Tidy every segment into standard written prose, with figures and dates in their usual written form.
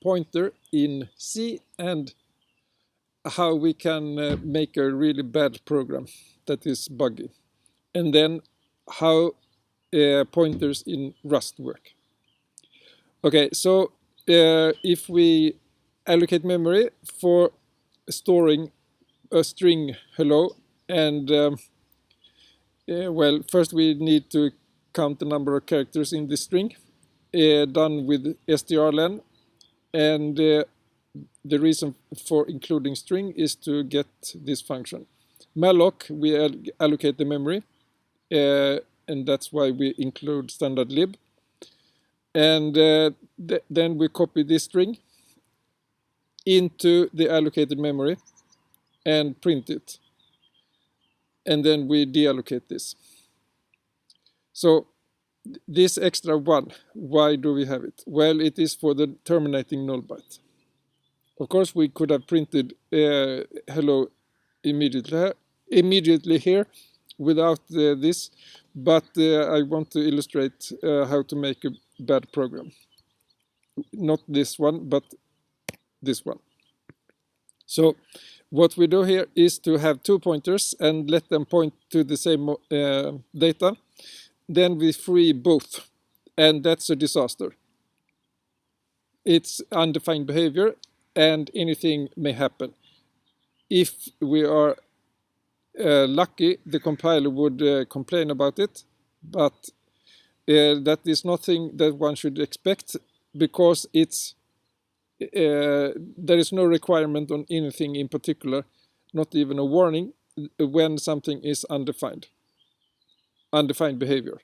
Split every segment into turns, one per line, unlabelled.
pointer in C and how we can make a really bad program that is buggy. And then how pointers in Rust work. Okay, so if we allocate memory for storing a string hello, and well, first we need to count the number of characters in the string, done with strlen, and the reason for including string is to get this function. malloc, we allocate the memory, and that's why we include standard lib. And then we copy this string into the allocated memory and print it. And then we deallocate this. So this extra one, why do we have it? Well, it is for the terminating null byte. Of course, we could have printed hello immediately here without this, but I want to illustrate how to make a bad program. Not this one, but this one. So what we do here is to have two pointers and let them point to the same data. Then we free both, and that's a disaster. It's undefined behavior, and anything may happen. If we are lucky, the compiler would complain about it, but that is nothing that one should expect, because it's there is no requirement on anything in particular, not even a warning when something is undefined behavior.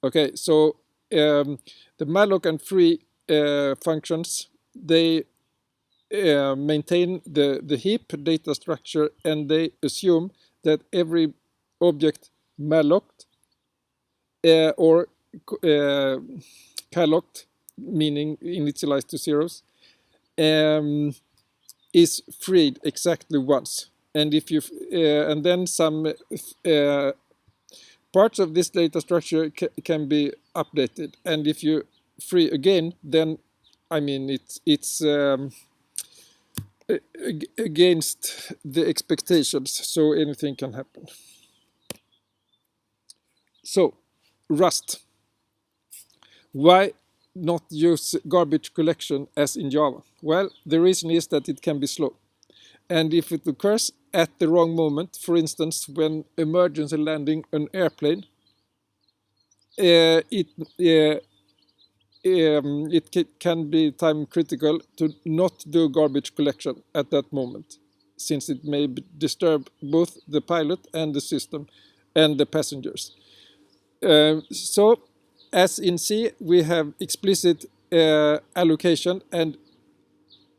Okay, so the malloc and free functions, they maintain the heap data structure, and they assume that every object malloced or calloced, meaning initialized to zeros, is freed exactly once. And if you and then some parts of this data structure can be updated. And if you free again, then I mean it's against the expectations, so anything can happen. So Rust. Why not use garbage collection as in Java? Well, the reason is that it can be slow. And if it occurs at the wrong moment, for instance, when emergency landing an airplane, it can be time critical to not do garbage collection at that moment, since it may disturb both the pilot and the system and the passengers. So, as in C, we have explicit allocation and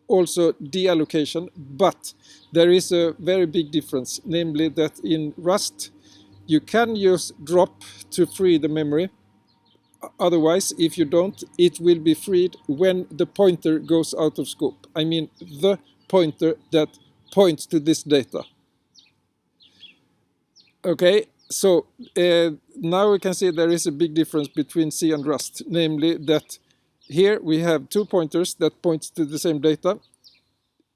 also deallocation, but there is a very big difference, namely that in Rust you can use drop to free the memory. Otherwise, if you don't, it will be freed when the pointer goes out of scope. I mean the pointer that points to this data. Okay, so now we can see there is a big difference between C and Rust, namely that here we have two pointers that point to the same data.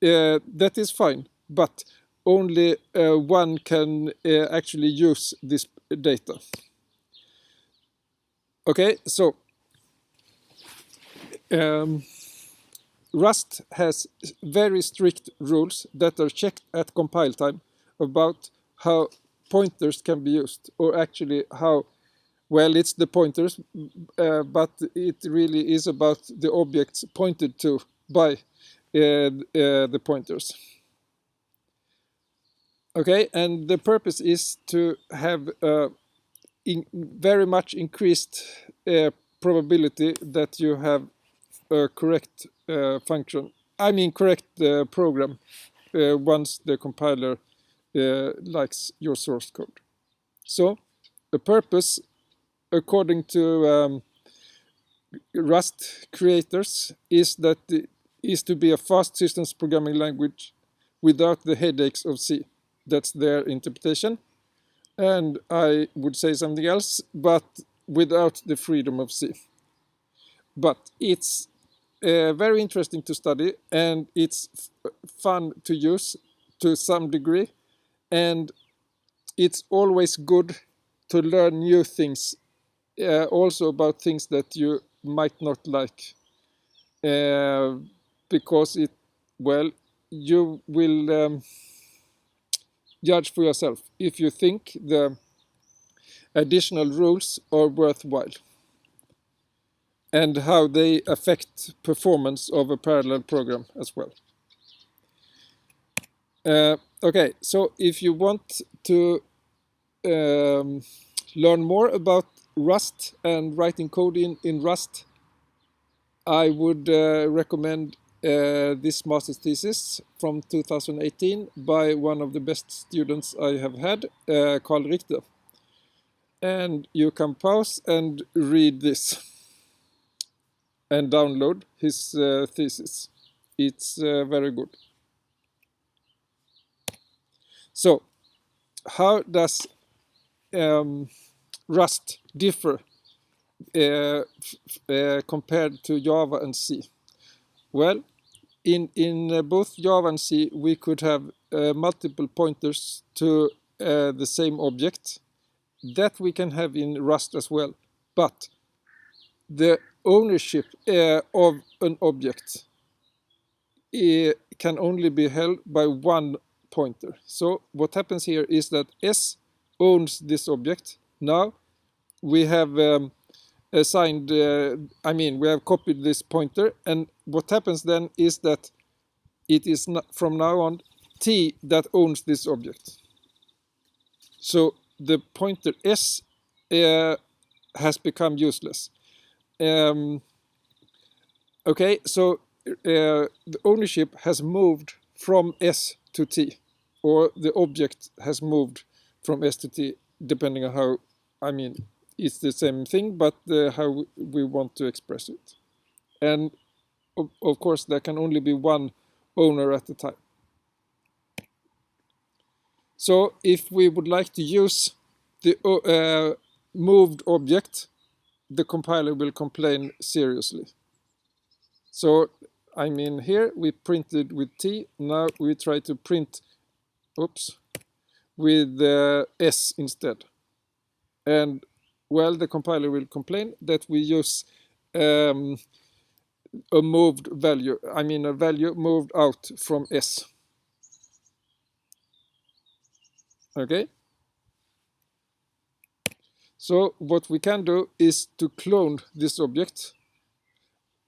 That is fine, but only one can actually use this data. Okay, so Rust has very strict rules that are checked at compile time about how pointers can be used, or actually how, well, it's the pointers, but it really is about the objects pointed to by the pointers. Okay, and the purpose is to have very much increased probability that you have a correct function, I mean correct program, once the compiler likes your source code. So the purpose, according to Rust creators, is to be a fast systems programming language without the headaches of C. That's their interpretation. And I would say something else, but without the freedom of C. But it's very interesting to study, and it's fun to use to some degree, and it's always good to learn new things, also about things that you might not like, because you will judge for yourself if you think the additional rules are worthwhile and how they affect performance of a parallel program as well. Okay, so if you want to learn more about Rust and writing code in Rust, I would recommend this master's thesis from 2018 by one of the best students I have had, Carl Richter. And you can pause and read this and download his thesis. It's very good. So, how does Rust differ compared to Java and C? Well, in both Java and C, we could have multiple pointers to the same object. That we can have in Rust as well. But the ownership of an object can only be held by one pointer. So what happens here is that S owns this object. Now we have assigned, we have copied this pointer, and what happens then is that it is from now on T that owns this object. So the pointer S has become useless. Okay, so the ownership has moved from S to T, or the object has moved from S to T, depending on how, it's the same thing, but how we want to express it. And of course, there can only be one owner at a time. So if we would like to use the moved object, the compiler will complain seriously. So, here we printed with T. Now we try to print, with S instead. And, the compiler will complain that we use a moved value. A value moved out from S. Okay? So what we can do is to clone this object.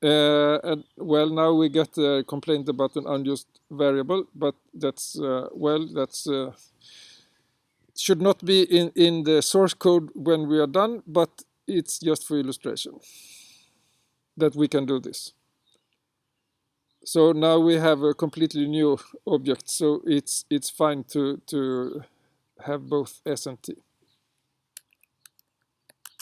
Now we get a complaint about an unused variable, but that's should not be in the source code when we are done, but it's just for illustration that we can do this. So now we have a completely new object, so it's fine to have both S and T.